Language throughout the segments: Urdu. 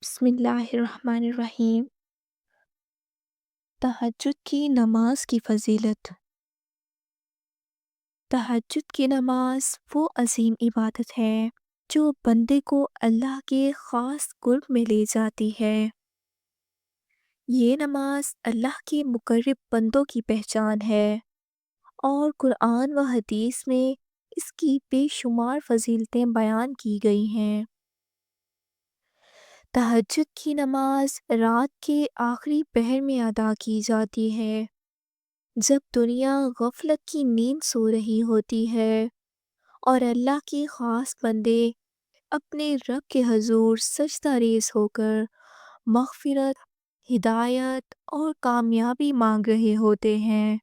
بسم اللہ الرحمن الرحیم۔ تہجد کی نماز کی فضیلت۔ تہجد کی نماز وہ عظیم عبادت ہے جو بندے کو اللہ کے خاص قرب میں لے جاتی ہے۔ یہ نماز اللہ کے مقرب بندوں کی پہچان ہے اور قرآن و حدیث میں اس کی بے شمار فضیلتیں بیان کی گئی ہیں۔ تہجد کی نماز رات کے آخری پہر میں ادا کی جاتی ہے، جب دنیا غفلت کی نیند سو رہی ہوتی ہے اور اللہ کے خاص بندے اپنے رب کے حضور سجدہ ریز ہو کر مغفرت، ہدایت اور کامیابی مانگ رہے ہوتے ہیں۔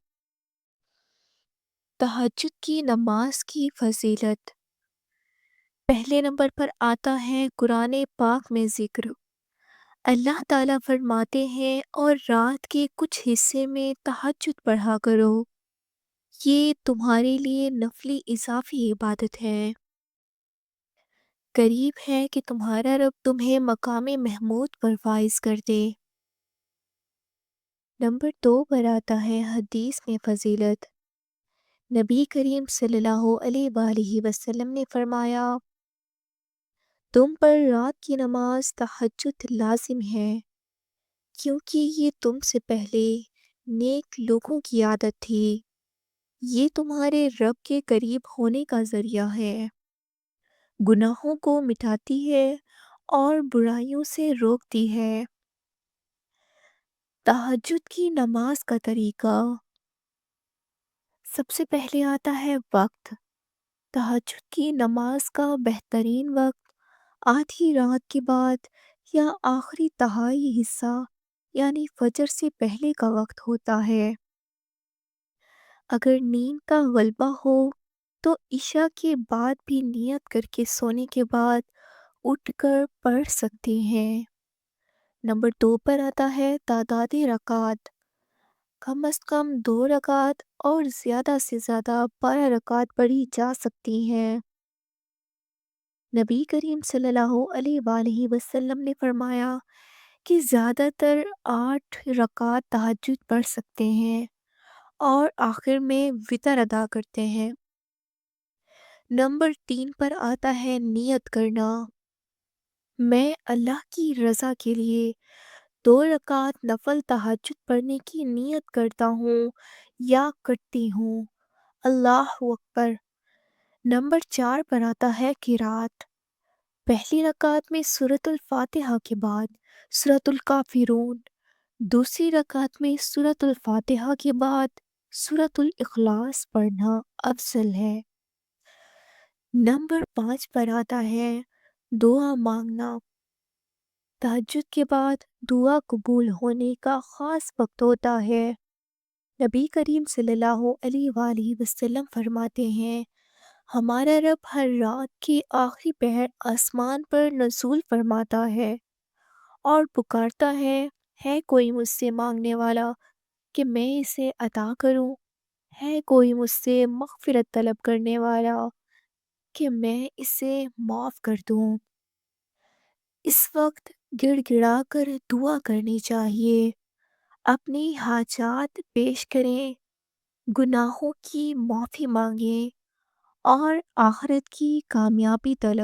تہجد کی نماز کی فضیلت۔ پہلے نمبر پر آتا ہے قرآن پاک میں ذکر۔ اللہ تعالیٰ فرماتے ہیں اور رات کے کچھ حصے میں تہجد پڑھا کرو، یہ تمہارے لیے نفلی اضافی عبادت ہے۔ قریب ہے کہ تمہارا رب تمہیں مقام محمود پر فائز کر دے۔ نمبر 2 پر آتا ہے حدیث میں فضیلت۔ نبی کریم صلی اللہ علیہ وآلہ وسلم نے فرمایا، تم پر رات کی نماز تہجد لازم ہے، کیونکہ یہ تم سے پہلے نیک لوگوں کی عادت تھی۔ یہ تمہارے رب کے قریب ہونے کا ذریعہ ہے، گناہوں کو مٹاتی ہے اور برائیوں سے روکتی ہے۔ تہجد کی نماز کا طریقہ۔ سب سے پہلے آتا ہے وقت۔ تہجد کی نماز کا بہترین وقت آدھی رات کے بعد یا آخری تہائی حصہ یعنی فجر سے پہلے کا وقت ہوتا ہے۔ اگر نیند کا غلبہ ہو تو عشاء کے بعد بھی نیت کر کے سونے کے بعد اٹھ کر پڑھ سکتے ہیں۔ نمبر 2 پر آتا ہے تعداد رکعات۔ کم از کم 2 رکعت اور زیادہ سے زیادہ 12 رکعت پڑھی جا سکتی ہیں۔ نبی کریم صلی اللہ علیہ وآلہ وسلم نے فرمایا کہ زیادہ تر 8 رکعت تہجد پڑھ سکتے ہیں اور آخر میں وتر ادا کرتے ہیں۔ نمبر 3 پر آتا ہے نیت کرنا۔ میں اللہ کی رضا کے لیے 2 رکعت نفل تہجد پڑھنے کی نیت کرتا ہوں یا کرتی ہوں۔ اللہ اکبر۔ نمبر 4 پر آتا ہے قرات۔ پہلی رکعت میں سورۃ الفاتحہ کے بعد سورۃ الکافرون، دوسری رکعت میں سورۃ الفاتحہ کے بعد سورۃ الاخلاص پڑھنا افضل ہے۔ نمبر 5 پر آتا ہے دعا مانگنا۔ تہجد کے بعد دعا قبول ہونے کا خاص وقت ہوتا ہے۔ نبی کریم صلی اللہ علیہ وآلہ وسلم فرماتے ہیں، ہمارا رب ہر رات کے آخری پہر آسمان پر نزول فرماتا ہے اور پکارتا ہے کوئی مجھ سے مانگنے والا کہ میں اسے عطا کروں، ہے کوئی مجھ سے مغفرت طلب کرنے والا کہ میں اسے معاف کر دوں۔ اس وقت گڑ گڑا کر دعا کرنی چاہیے، اپنی حاجات پیش کریں، گناہوں کی معافی مانگیں اور آخرت کی کامیابی طلب